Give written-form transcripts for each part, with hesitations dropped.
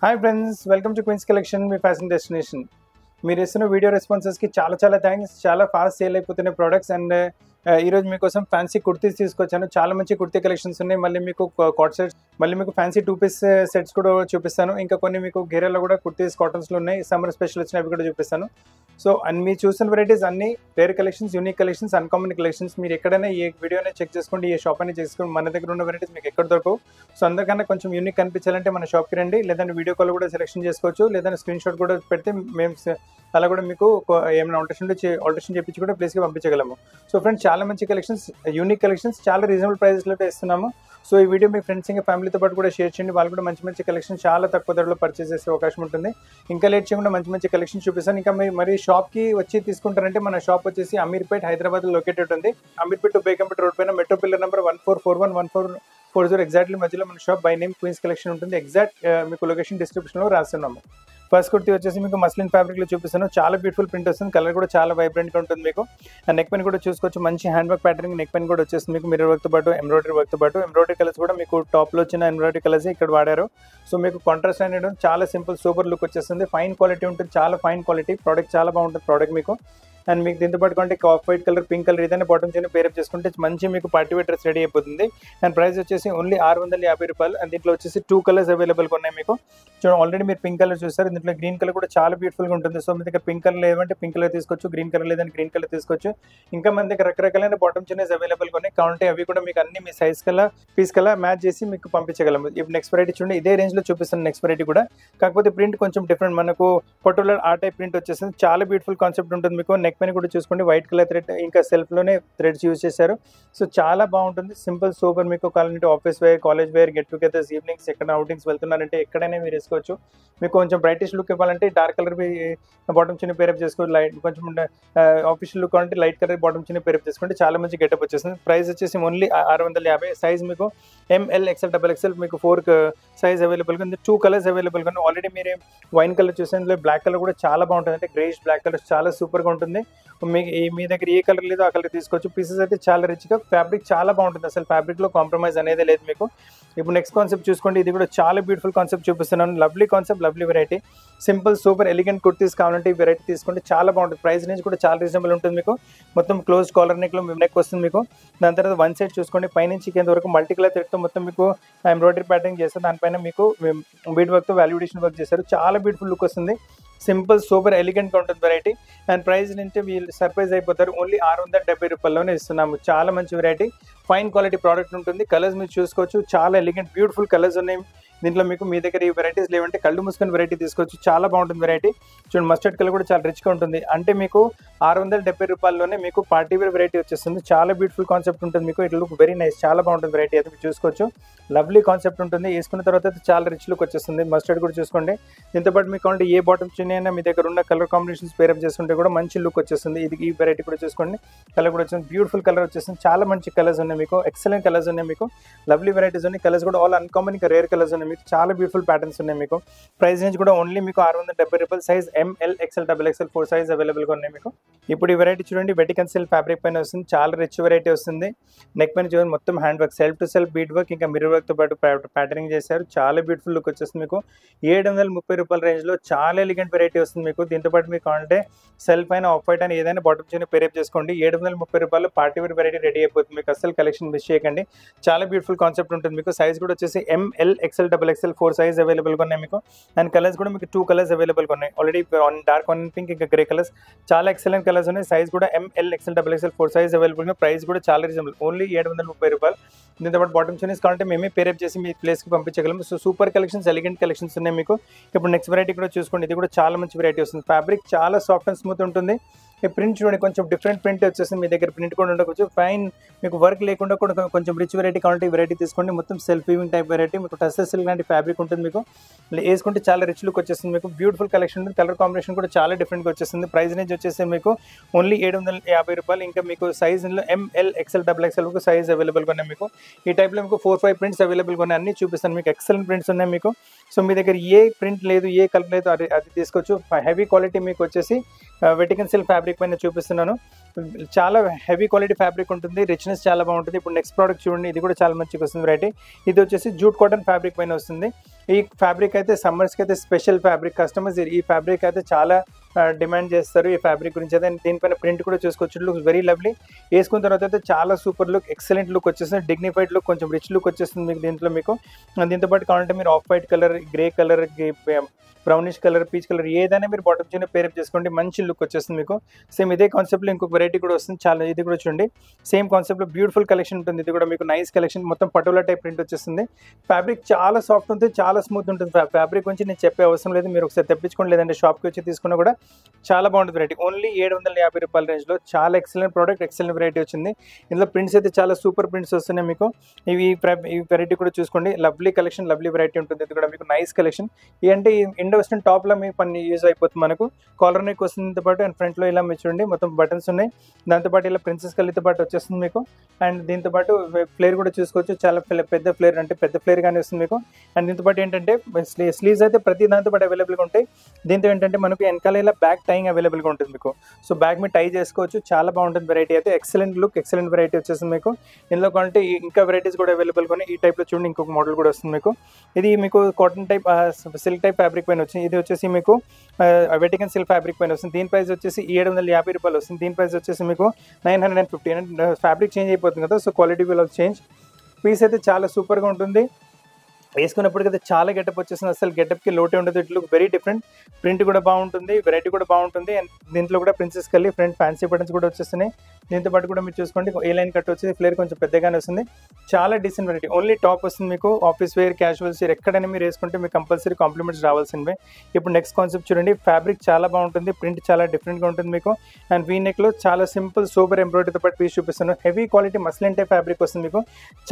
Hi friends, welcome to queens collection, మీ fashion destination. మీరు ఇస్తున్న వీడియో రెస్పాన్సెస్కి చాలా థ్యాంక్స్. చాలా ఫాస్ట్ సేల్ అయిపోతున్నాయి ప్రోడక్ట్స్. అండ్ ఈరోజు మీకోసం ఫ్యాన్సీ కుర్తీస్ తీసుకొచ్చాను. చాలా మంచి కుర్తీ కలెక్షన్స్ ఉన్నాయి. మళ్ళీ మీకు కాట్ సెట్స్, మళ్ళీ మీకు ఫ్యాన్సీ 2 పీస్ సెట్స్ కూడా చూపిస్తాను. ఇంకా కొన్ని మీకు గేరేలో కూడా కుర్తీస్ కాటన్స్లో ఉన్నాయి. సమ్మర్ స్పెషల్ వచ్చినవి అవి కూడా చూపిస్తాను. సో అండ్ మీరు చూసిన వెరైటీస్ అన్ని rare collections, unique collections, uncommon collections. మీరు ఎక్కడైనా ఏ వీడియోనే చెక్ చేసుకోండి, ఏ షాప్ అయినా చేసుకోండి. మన దగ్గర ఉన్న వెరైటీస్ మీకు ఎక్కడ దొరకవు. సో అందరికన్నా కొంచెం యూనిక్ కనిపించాలంటే మన షాప్కి రండి. లేదంటే వీడియో కాల్ కూడా సెలెక్షన్ చేసుకోవచ్చు. లేదంటే స్క్రీన్ షాట్ కూడా పెడితే మేము అలా కూడా మీకు ఏమైనా ఆల్టరేషన్ చేయించి కూడా ప్లేస్కి పంపించగలము. సో ఫ్రెండ్స్, చాలా మంచి కలెక్షన్స్, యూనిక్ కలెక్షన్స్, చాలా రీజనబుల్ ప్రైజెస్లో ఇస్తున్నాము. సో ఈ వీడియో మీ ఫ్రెండ్స్ ఇంకా ఫ్యామిలీతో పాటు కూడా షేర్ చేయండి. వాళ్ళు కూడా మంచి కలెక్షన్ చాలా తక్కువ ధరలో పర్చేస్ చేసే అవకాశం ఉంటుంది. ఇంకా లేట్ చేయకుండా మంచి కలెక్షన్ చూపిస్తాను. ఇంకా మరి షాప్కి వచ్చి తీసుకుంటారంటే మన షాప్ వచ్చేసి అమీర్పేట్, హైదరాబాద్లో లొకేటెడ్ ఉంది. అమీర్పేట్ టు బేగంపేట రోడ్ పైన మెట్రో పిల్లర్ నెంబర్ 1441 1440 ఎగ్జాక్ట్లీ మధ్యలో మన shop by name queens collection ఉంటుంది. ఎగ్జాక్ట్ మీకు లొకేషన్ డిస్క్రిప్షన్లో రాస్తున్నాము. ఫస్ట్ కుర్తీ వచ్చేసి మీకు మస్లిన్ ఫ్యాబ్రిక్లో చూపిస్తాను. చాలా బ్యూటిఫుల్ ప్రింట్ వస్తుంది. కలర్ కూడా చాలా వైబ్రెంట్గా ఉంటుంది. మీకు నెక్ పెన్ కూడా చూసుకోవచ్చు. మంచి hand work pattern neck pen కూడా వచ్చేస్తుంది. మీకు మిర్రర్ వర్క్తో పాటు ఎంబ్రాయిడరీ వర్క్తో పాటు ఎంబ్రాయిడరీ కలర్స్ కూడా మీకు టాప్లో వచ్చిన ఎంబ్రాయిడరీ కలర్స్ ఇక్కడ వాడారు. సో మీకు కాంట్రాస్ట్ అనేది చాలా సింపుల్ సూపర్ లుక్ వచ్చేస్తుంది. ఫైన్ క్వాలిటీ ఉంటుంది, చాలా ఫైన్ క్వాలిటీ ప్రోడక్ట్, చాలా బాగుంటుంది ప్రోడక్ట్ మీకు. అండ్ మీకు దీంతో పాటు కొంటే off white colour, pink colour ఏదైనా బాటమ్ చైన్ పేరప్ చేసుకుంటే మంచి మీకు పార్టీ వేర్ డ్రెస్ రెడీ అయిపోతుంది. అండ్ ప్రైస్ వచ్చేసి ఓన్లీ 650 రూపాయలు. అండ్ దీంట్లో వచ్చేసి 2 కలర్స్ అవైలబుల్గా ఉన్నాయి మీకు. చూడండి, ఆల్రెడీ మీరు పింక్ కలర్ చూస్తారు. దీంట్లో గ్రీన్ కలర్ కూడా చాలా బ్యూటిఫుల్గా ఉంటుంది. సో మీ దగ్గర పింక్ కలర్ లేదంటే పింక్ కలర్ తీసుకోవచ్చు, గ్రీన్ కలర్ లేదంటే గ్రీన్ కలర్ తీసుకోవచ్చు. ఇంకా మన దగ్గర రకరకాలైన బాటమ్ చైన్స్ అవైలబుల్గా ఉన్నాయి. కావాలంటే అవి కూడా మీకు అన్ని మీ సైజ్ కల్లా పీస్ కల్లా మ్యాచ్ చేసి మీకు పంపించగలము. ఇప్పుడు నెక్స్ట్ వెరైటీ చూడండి, ఇదే రేంజ్లో చూపిస్తాను నెక్స్ట్ వెరైటీ కూడా. కాకపోతే ప్రింట్ కొంచెం డిఫరెంట్, మనకు పర్టికులర్ ఆ టైప్ ప్రింట్ వచ్చేస్తుంది. చాలా బ్యూటిఫుల్ కాన్సెప్ట్ ఉంటుంది మీకు. నెక్ పైన కూడా చూసుకోండి, వైట్ కలర్ థ్రెడ్, ఇంకా సెల్ఫ్లోనే థ్రెడ్స్ యూజ్ చేశారు. సో చాలా బాగుంటుంది, సింపుల్ సూపర్. మీకు కావాలంటే office wear, college wear, get togethers, evenings, ఎక్కడ అవుటింగ్స్ వెళ్తున్నారంటే ఎక్కడైనా మీరు వేసుకోవచ్చు. మీకు కొంచెం బ్రైటిష్ లుక్ ఇవ్వాలంటే డార్క్ కలర్ బాటమ్ చిన్న పేరప్ చేసుకోవచ్చు. లైట్ కొంచెం ఆఫీషియల్ లుక్ అంటే లైట్ కలర్ బాటమ్ చిన్న పేరప్ చేసుకుంటే చాలా మంచి గెటప్ వచ్చేస్తుంది. ప్రైస్ వచ్చేసి ఓన్లీ 650. సైజ్ మీకు ML, XL, XXL మీకు 4 సైజ్ అవైలబుల్గా ఉంది. 2 కలర్స్ అవైలబుల్గా ఉంది. ఆల్రెడీ మీరు వైన్ కలర్ చూసిన బ్లాక్ కలర్ కూడా చాలా బాగుంటుంది. అంటే గ్రేష్ బ్లాక్ కలర్ చాలా సూపర్గా ఉంటుంది. మీ దగ్గర ఏ కలర్ లేదో ఆ కలర్ తీసుకోవచ్చు. పీసెస్ అయితే చాలా రిచ్గా, ఫ్యాబ్రిక్ చాలా బాగుంటుంది. అసలు ఫ్యాబ్రిక్లో కాంప్రమైజ్ అనేది లేదు మీకు. ఇప్పుడు నెక్స్ట్ కాన్సెప్ట్ చూసుకోండి, ఇది కూడా చాలా బ్యూటిఫుల్ కాన్సెప్ట్ చూపిస్తున్నాను. Lovely concept, lovely variety, simple super elegant kurtis కావాలంటే ఈ వెరైటీ తీసుకుంటే చాలా బాగుంటుంది. ప్రైస్ రేంజ్ కూడా చాలా రీజనబుల్ ఉంటుంది మీకు. మొత్తం క్లోజ్ కాలర్ నెక్లో నెక్ వస్తుంది మీకు. దాని తర్వాత వన్ సైడ్ చూసుకోండి, పైనుంచి కింద వరకు మల్టీ కలర్ థ్రెడ్తో మొత్తం మీకు ఎంబ్రాయిడరీ ప్యాటర్న్ చేస్తారు. దానిపైన మీకు బీడ్ వర్క్తో వాల్యుడేషన్ వర్క్ చేస్తారు. చాలా బ్యూటిఫుల్ లుక్ వస్తుంది. సింపుల్ సూపర్ ఎలిగెంట్గా ఉంటుంది వెరైటీ. అండ్ ప్రైస్ నుంచి వీళ్ళు సర్ప్రైజ్ అయిపోతారు. ఓన్లీ 670 రూపాయల్లోనే ఇస్తున్నాము. చాలా మంచి వెరైటీ, ఫైన్ క్వాలిటీ ప్రోడక్ట్ ఉంటుంది. కలర్స్ మీరు చూసుకోవచ్చు, చాలా ఎలిగెంట్ బ్యూటిఫుల్ కలర్స్ ఉన్నాయి దీంట్లో మీకు. మీ దగ్గర ఈ వెరైటీస్ లేవంటే కళ్ళు మూసుకొని వెరైటీ తీసుకోవచ్చు. చాలా బాగుంటుంది వెరైటీ. చూడండి, మస్టర్డ్ కలర్ కూడా చాలా రిచ్గా ఉంటుంది. అంటే మీకు 670 రూపాయల్లోనే మీకు పార్టీ వేర్ వెరైటీ వచ్చేస్తుంది. చాలా బ్యూటిఫుల్ కాన్సెప్ట్ ఉంటుంది మీకు. ఇట్ లుక్ వెరీ నైస్, చాలా బాగుంటుంది వెరైటీ అయితే మీరు చూసుకోవచ్చు. లవ్లీ కాన్సెప్ట్ ఉంటుంది. వేసుకున్న తర్వాత అయితే చాలా రిచ్ లుక్ వచ్చేస్తుంది. మస్టర్డ్ కూడా చూసుకోండి. దీంతో పాటు మీకు అంటే ఏ బాటమ్ చిన్న అయినా మీ దగ్గర ఉన్న కలర్ కాంబినేషన్స్ పేరప్ చేసుకుంటే కూడా మంచి లుక్ వచ్చేస్తుంది. ఇది ఈ వెరైటీ కూడా చూసుకోండి, కలర్ కూడా వచ్చింది, బ్యూటిఫుల్ కలర్ వచ్చేస్తుంది. చాలా మంచి కలర్స్ ఉన్నాయి మీకు, ఎక్సలెంట్ కలర్స్ ఉన్నాయి మీకు. లవ్లీ వెరైటీస్ ఉన్నాయి. కలర్స్ కూడా ఆల్ అన్కామన్, ఇంకా రేర్ కలర్స్ ఉన్నాయి మీకు. చాలా బ్యూటిఫుల్ ప్యాటర్న్స్ ఉన్నాయి మీకు. ప్రైస్ రేంజ్ కూడా ఓన్లీ మీకు 670 రూపాయలు. Size ML, XL, XXL 4 size అవైలబుల్గా ఉన్నాయి మీకు. ఇప్పుడు ఈ వెరైటీ చూడండి, వెటికన్ సిల్క్ ఫ్యాబ్రిక్ పైన వస్తుంది. చాలా రిచ్ వెరైటీ వస్తుంది. నెక్ పైన చూడండి, మొత్తం hand work, self to self bead work, ఇంకా మిర్రర్ వర్క్తో పాటు ప్యాటర్నింగ్ చేశారు. చాలా బ్యూటిఫుల్ లుక్ వచ్చేస్తుంది మీకు. 730 రూపాయల రేంజ్లో చాలా ఎలిగెంట్ వెరైటీ వస్తుంది మీకు. దీంతో పాటు మీకు అంటే సెల్ఫ్ అయినా ఆఫ్ వైట్ అయినా ఏదైనా బాటమ్ చైన్ పేరప్ చేసుకోండి. 730 రూపాయలు పార్టీ వేర్ వెరైటీ రెడీ అయిపోతుంది మీకు. అసలు కలెక్షన్ మిస్ చేయకండి. చాలా బ్యూటిఫుల్ కాన్సెప్ట్ ఉంటుంది మీకు. సైజ్ కూడా వచ్చేసి ML, XL, XXL 4 సైజ్ అవైలబుల్గా ఉన్నాయి మీకు. అండ్ కలర్స్ కూడా మీకు 2 కలర్స్ అవైలబుల్గా ఉన్నాయి. ఆల్రెడీ డార్క్ ఆన్ పింక్, ఇంకా గ్రే కలర్స్, చాలా ఎక్సలెంట్ కలర్స్ ఉన్నాయి. సైజ్ కూడా ML, XL, XXL 4 సైజ్ అవైలబుల్గా. ప్రైస్ కూడా చాలా రీజనబుల్, ఓన్లీ 730 రూపాయలు. దీంతో పాటు బాటమ్ చైన్స్ కావాలంటే మేమే పేరప్ చేసి మీ ప్లేస్కి పంపించగలము. So super collections, elegant collections ఉన్నాయి మీకు. ఇప్పుడు నెక్స్ట్ వెరైటీ కూడా చూసుకోండి, ఇది కూడా చాలా మంచి వెరైటీ వస్తుంది. ఫ్యాబ్రిక్ చాలా సాఫ్ట్ అండ్ స్మూత్ ఉంటుంది. ఈ ప్రింట్ చూడండి, కొంచెం డిఫరెంట్ ప్రింట్ వచ్చేస్తుంది. మీ దగ్గర ప్రింట్ కూడా ఉండవచ్చు. ఫైన్ మీకు వర్క్ లేకుండా కూడా కొంచెం రిచ్ వెరైటీ కావాలంటే ఈ వెరైటీ తీసుకోండి. మొత్తం సెల్ఫ్ వీవింగ్ టైప్ వెరైటీ మీకు. టస్సర్ సిల్క్ లాంటి ఫ్యాబ్రిక్ ఉంటుంది మీకు. వేసుకుంటే చాలా రిచ్ లుక్ వచ్చేస్తుంది మీకు. బ్యూటిఫుల్ కలెక్షన్ ఉంటుంది. కలర్ కాంబినేషన్ కూడా చాలా డిఫరెంట్గా వచ్చేస్తుంది. ప్రైస్ రేంజ్ వచ్చేసి మీకు ఓన్లీ 750 రూపాయలు. ఇంకా మీకు సైజ్లో ML, XL, XXL సైజ్ అవైలబుల్గా ఉన్నాయి మీకు. ఈ టైప్లో మీకు 4-5 ప్రింట్స్ అవైలబుల్గా ఉన్నాయి. అన్ని చూపిస్తాను మీకు. ఎక్సలెంట్ ప్రింట్స్ ఉన్నాయి మీకు. సో మీ దగ్గర ఏ ప్రింట్ లేదు, ఏ కలర్ లేదు, అది తీసుకోవచ్చు. హెవీ క్వాలిటీ మీకు వచ్చేసి వెటికన్ సిల్క్ ఫ్యాబ్రిక్ పైన చూపిస్తున్నాను. చాలా హెవీ క్వాలిటీ ఫ్యాబ్రిక్ ఉంటుంది, రిచ్నెస్ చాలా బాగుంటుంది. ఇప్పుడు నెక్స్ట్ ప్రోడక్ట్ చూడండి, ఇది కూడా చాలా మంచిగా వస్తుంది వెరైటీ. ఇది వచ్చేసి జూట్ కాటన్ ఫ్యాబ్రిక్ పైన వస్తుంది. ఈ ఫ్యాబ్రిక్ అయితే సమ్మర్స్కి అయితే స్పెషల్ ఫ్యాబ్రిక్. కస్టమర్స్ ఈ ఫ్యాబ్రిక్ అయితే చాలా డిమాండ్ చేస్తారు ఈ ఫ్యాబ్రిక్ గురించి అయితే. దీనిపైన ప్రింట్ కూడా చూసుకోవచ్చు, లుక్స్ వెరీ లవ్లీ. వేసుకున్న తర్వాత అయితే చాలా సూపర్ లుక్, ఎక్సలెంట్ లుక్ వచ్చేస్తుంది, డిగ్నిఫైడ్ లుక్, కొంచెం రిచ్ లుక్ వచ్చేస్తుంది మీకు దీంట్లో. మీకు దీంతో పాటు కావాలంటే మీరు off white colour, grey colour, brownish colour, peach colour ఏదైనా మీరు బాటమ్ చిన్న పేరప్ చేసుకోండి, మంచి లుక్ వచ్చేస్తుంది మీకు. సేమ్ ఇదే కాన్సెప్ట్లో ఇంకొక వెరైటీ కూడా వస్తుంది, చాలా ఇది కూడా చూడండి. సేమ్ కాన్సెప్ట్లో బ్యూటిఫుల్ కలెక్షన్ ఉంటుంది, ఇది కూడా మీకు నైస్ కలెక్షన్. మొత్తం పటోలా టైప్ ప్రింట్ వచ్చేస్తుంది. ఫ్యాబ్రిక్ చాలా సాఫ్ట్ ఉంటుంది, చాలా స్మూత్ ఉంటుంది. ఫ్యాబ్రిక్ గురించి నేను చెప్పే అవసరం లేదు, మీరు ఒకసారి తెప్పించుకోండి, లేదంటే షాప్కి వచ్చి తీసుకున్నా కూడా చాలా బాగుంటుంది వెరైటీ. ఓన్లీ 750 రూపాయల రేంజ్లో చాలా ఎక్సలెంట్ ప్రోడక్ట్, ఎక్సలెంట్ వెరైటీ వచ్చింది. ఇందులో ప్రింట్స్ అయితే చాలా సూపర్ ప్రింట్స్ వస్తున్నాయి మీకు. ఈ వెరైటీ కూడా చూసుకోండి, లవ్లీ కలెక్షన్, లవ్లీ వెరైటీ ఉంటుంది. ఇది కూడా మీకు నైస్ కలెక్షన్. ఏంటంటే ఇండో వెస్టర్న్ టాప్లో మీకు పని యూజ్ అయిపోతుంది మనకు. కాలర్ నెక్ వస్తుంది దీంతో పాటు, అండ్ ఫ్రంట్లో ఇలా మీరు చూడండి మొత్తం బటన్స్ ఉన్నాయి. దాంతోపాటు ఇలా ప్రిన్సెస్ కల్లీతో పాటు వచ్చేస్తుంది మీకు. అండ్ దీంతో పాటు ఫ్లేర్ కూడా చూసుకోవచ్చు, చాలా పెద్ద ఫ్లేర్, అంటే పెద్ద ఫ్లేర్ కానీ వస్తుంది మీకు. అండ్ దీంతో పాటు ఏంటంటే స్లీవ్స్ అయితే ప్రతి దాంతో పాటు అవైలబుల్గా ఉంటాయి. దీంతో ఏంటంటే మనకు వెనకాల ఇలా బ్యాక్ టైయింగ్ అవైలబుల్గా ఉంటుంది మీకు. సో బ్యాక్ మీద టై చేసుకోవచ్చు, చాలా బాగుంటుంది వెరైటీ అయితే. ఎక్సలెంట్ లుక్, ఎక్సలెంట్ వెరైటీ వచ్చేస్తుంది మీకు. ఇందులో కంటే ఇంకా వెరైటీస్ కూడా అవైలబుల్గా ఉన్నాయి. ఈ టైప్లో చూడండి ఇంకొక మోడల్ కూడా వస్తుంది మీకు. ఇది మీకు cotton type, silk type fabric పైన వచ్చింది. ఇది వచ్చేసి మీకు వెటికన్ సిల్క్ ఫ్యాబ్రిక్ పైన వస్తుంది. దీని ప్రైస్ వచ్చేసి 750 రూపాయలు వస్తుంది. దీని ప్రైస్ వచ్చేసి మీకు 950. అండ్ ఫ్యాబ్రిక్ చేంజ్ అయిపోతుంది కదా, so quality will change. Piece అయితే చాలా సూపర్గా ఉంటుంది, వేసుకున్నప్పటికైతే చాలా గెటప్ వచ్చేస్తుంది, అసలు గెటప్కి లోటే ఉండదు. It look very different. Print కూడా బాగుంటుంది, వెరైటీ కూడా బాగుంటుంది. అండ్ దీంట్లో కూడా ప్రిన్సెస్ కల్లి ఫ్రంట్ ఫ్యాన్సీ బటన్స్ కూడా వచ్చేస్తున్నాయి. దీంతో పాటు కూడా మీరు చూసుకోండి ఏ లైన్ కట్ వచ్చేసి ఫ్లేర్ కొంచెం పెద్దగానే వస్తుంది, చాలా డీసెంట్ వెరైటీ. ఓన్లీ టాప్ వస్తుంది మీకు. ఆఫీస్ వేర్, క్యాజువల్స్ వేర్ ఎక్కడైనా మీరు వేసుకుంటే మీకు కంపల్సరీ కాంప్లిమెంట్స్ రావాల్సినవే. ఇప్పుడు నెక్స్ట్ కాన్సెప్ట్ చూడండి, ఫ్యాబ్రిక్ చాలా బాగుంటుంది, ప్రింట్ చాలా డిఫరెంట్గా ఉంటుంది మీకు. అండ్ వీ నెక్లో చాలా సింపుల్ సూపర్ ఎంబ్రాయిడరీతో పాటు పీస్ చూపిస్తాను. Heavy quality muslin type fabric వస్తుంది మీకు.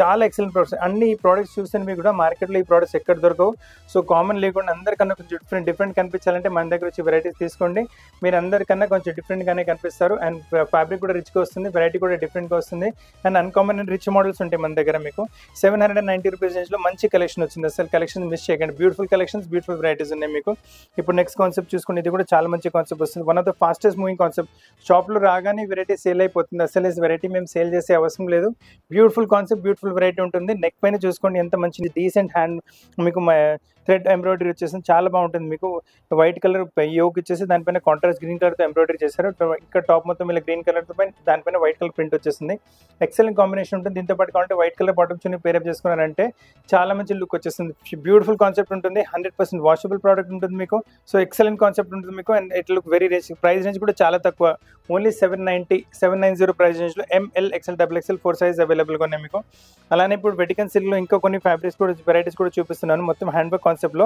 చాలా ఎక్సలెంట్ ప్రోడక్ట్స్. అన్ని ఈ ప్రోడక్ట్స్ చూస్తే మీకు కూడా మార్కెట్లో ఈ ప్రోడక్ట్స్ ఎక్కడ దొరకవు. సో కామన్ లేకుండా అందరికన్నా కొంచెం డిఫరెంట్ కనిపించాలంటే మన దగ్గర వచ్చి వెరైటీస్ తీసుకోండి, మీరు అందరికన్నా కొంచెం డిఫరెంట్గానే కనిపిస్తారు. అండ్ ఫ్యాబ్రిక్ కూడా రిచ్గా వస్తుంది, వెరైటీ కూడా డిఫరెంట్గా వస్తుంది. And uncommon and rich models ఉంటాయి మన దగ్గర మీకు. 790 రూపీస్ రేంజ్లో మంచి కలెక్షన్ వచ్చింది, అసలు కలెక్షన్ మిస్ చేయకండి. బ్యూటిఫుల్ కలెక్షన్స్, బ్యూటిఫుల్ వెరైటీస్ ఉన్నాయి మీకు. ఇప్పుడు నెక్స్ట్ కాన్సెప్ట్ చూసుకుని, ఇది కూడా చాలా మంచి కాన్సెప్ట్ వస్తుంది. One of the fastest moving concept. షాప్లో రాగానే వెరైటీ సేల్ అయిపోతుంది, అసలు వెరైటీ మేము సేల్ చేసే అవసరం లేదు. బ్యూటిఫుల్ కాన్సెప్ట్, బ్యూటిఫుల్ వెరైటీ ఉంటుంది. నెక్ పైన చూసుకోండి ఎంత మంచిది, డీసెంట్ హ్యాండ్ మీకు థ్రెడ్ ఎంబ్రాయిడరీ వచ్చేసింది, చాలా బాగుంటుంది మీకు. వైట్ కలర్ యోక్ ఇచ్చేసి దానిపైన కాంట్రాస్ట్ గ్రీన్ కలర్తో ఎంబ్రాయిడరీ చేశారు. ఇక్కడ టాప్ మొత్తం ఇలా గ్రీన్ కలర్తో పైన దానిపైన వైట్ కలర్ ప్రింట్ వచ్చేసింది. ఎక్సలెంట్ కాంబినేషన్ ఉంటుంది. దీంతో పాటు కావాలంటే white colour bottom chunni pair up చేసుకున్నారంటే చాలా మంచి లుక్ వచ్చేస్తుంది. బ్యూటిఫుల్ కాన్సెప్ట్ ఉంటుంది, 100% వాషబుల్ ప్రోడక్ట్ ఉంటుంది మీకు. సో ఎక్సలెంట్ కాన్సెప్ట్ ఉంటుంది మీకు. And it look very rich. Price range కూడా చాలా తక్కువ, ఓన్లీ 790 ప్రైస్ రేంజ్లో ఎంఎల్, ఎక్సెల్, XXL 4 సైజ్ అవైలబుల్గా ఉన్నాయి మీకు. అలానే ఇప్పుడు వెటికన్ సిల్క్లో ఇంకా కొన్ని ఫ్యాబ్రిక్స్ కూడా, వెరైటీస్ కూడా చూపిస్తున్నాను. మొత్తం హ్యాండ్ బ్యాగ్ కాన్సెప్ట్లో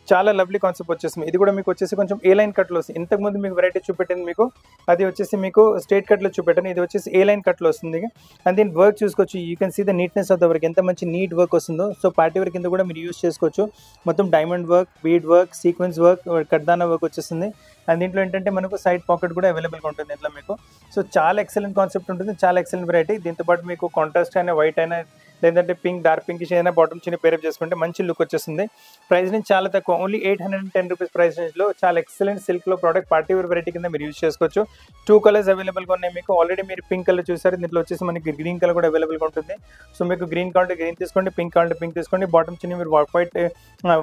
చాలా లవ్లీ కాన్సెప్ట్ వచ్చేసింది. ఇది కూడా మీకు వచ్చేసి కొంచెం ఏ లైన్ కట్లో వస్తుంది. ఇంతకుముందు మీకు వెరైటీ చూపెట్టింది మీకు, అది వచ్చేసి మీకు స్ట్రేట్ కట్లో చూపెట్టాను, ఇది వచ్చేసి ఏ లైన్ కట్లో వస్తుంది. అండ్ దీని వర్క్ చూసుకోవచ్చు, you can see the neatness of the work, ఎంత మంచి నీట్ వర్క్ వస్తుందో. సో పార్టీ వర్క్ కింద కూడా మీరు యూస్ చేసుకోవచ్చు. మొత్తం diamond work, bead work, sequence work, కడ్దానా వర్క్ వచ్చేస్తుంది. అండ్ దీంట్లో ఏంటంటే మనకు సైడ్ పాకెట్ కూడా అవైలబుల్గా ఉంటుంది ఇంట్లో మీకు. సో చాలా ఎక్సలెంట్ కాన్సెప్ట్ ఉంటుంది, చాలా ఎక్సలెంట్ వెరైటీ. దీంతో పాటు మీకు కాంట్రాస్ట్ అయినా, వైట్ అయినా, లేదంటే పింక్, డార్క్ పింకిష్ అయినా బాటమ్ చిన్న పేరప్ చేసుకుంటే మంచి లుక్ వచ్చేస్తుంది. ప్రైస్ రేంజ్ చాలా తక్కువ, ఓన్లీ 810 రూపీస్ ప్రైస్ రేంజ్లో చాలా ఎక్సలెంట్ సిల్క్లో ప్రోడక్ట్, పార్టీ వేర్ వెరైటీ కింద మీరు యూస్ చేసుకోవచ్చు. 2 కలర్స్ అవైలబుల్గా ఉన్నాయి మీకు. ఆల్రెడీ మీరు పింక్ కలర్ చూసారు, దీంట్లో వచ్చేసి మనకి గ్రీన్ కలర్ కూడా అవైలబుల్గా ఉంటుంది. సో మీకు గ్రీన్ కావాలంటే గ్రీన్ తీసుకోండి, పింక్ కావాలంటే పింక్ తీసుకోండి. బాటమ్ చిన్న మీరు